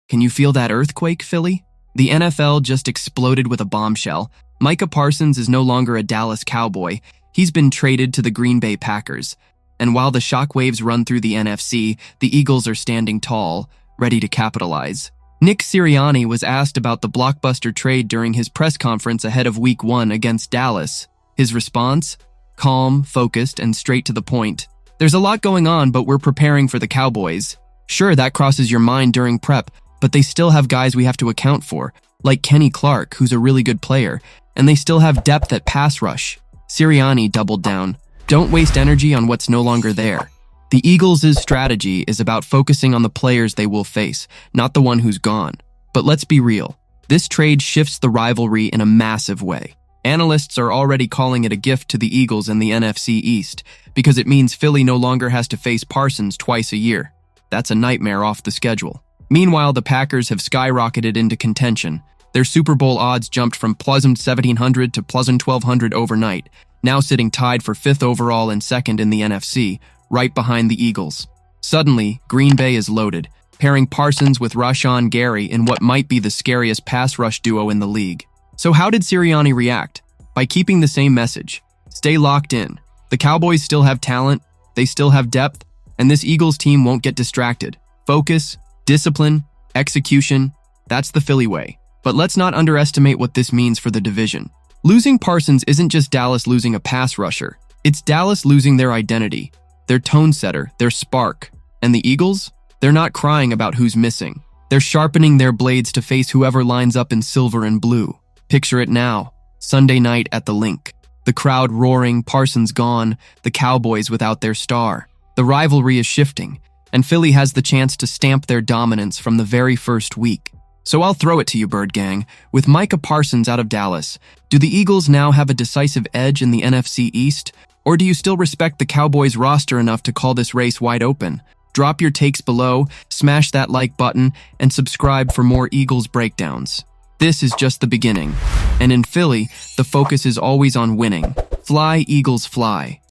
Can you feel that earthquake, Philly? The NFL just exploded with a bombshell. Micah Parsons is no longer a Dallas Cowboy. He's been traded to the Green Bay Packers. And while the shockwaves run through the NFC, the Eagles are standing tall, ready to capitalize. Nick Sirianni was asked about the blockbuster trade during his press conference ahead of Week 1 against Dallas. His response? Calm, focused, and straight to the point. There's a lot going on, but we're preparing for the Cowboys. Sure, that crosses your mind during prep, but they still have guys we have to account for, like Kenny Clark, who's a really good player, and they still have depth at pass rush. Sirianni doubled down. Don't waste energy on what's no longer there. The Eagles' strategy is about focusing on the players they will face, not the one who's gone. But let's be real. This trade shifts the rivalry in a massive way. Analysts are already calling it a gift to the Eagles and the NFC East, because it means Philly no longer has to face Parsons twice a year. That's a nightmare off the schedule. Meanwhile, the Packers have skyrocketed into contention. Their Super Bowl odds jumped from plus 1,700 to plus 1,200 overnight, now sitting tied for 5th overall and 2nd in the NFC, right behind the Eagles. Suddenly, Green Bay is loaded, pairing Parsons with Rashawn Gary in what might be the scariest pass rush duo in the league. So how did Sirianni react? By keeping the same message. Stay locked in. The Cowboys still have talent, they still have depth, and this Eagles team won't get distracted. Focus, discipline, execution, that's the Philly way. But let's not underestimate what this means for the division. Losing Parsons isn't just Dallas losing a pass rusher. It's Dallas losing their identity, their tone setter, their spark. And the Eagles? They're not crying about who's missing. They're sharpening their blades to face whoever lines up in silver and blue. Picture it now. Sunday night at the Link. The crowd roaring, Parsons gone, the Cowboys without their star. The rivalry is shifting, and Philly has the chance to stamp their dominance from the very first week. So I'll throw it to you, Bird Gang. With Micah Parsons out of Dallas, do the Eagles now have a decisive edge in the NFC East? Or do you still respect the Cowboys roster enough to call this race wide open? Drop your takes below, smash that like button, and subscribe for more Eagles breakdowns. This is just the beginning. And in Philly, the focus is always on winning. Fly, Eagles, fly.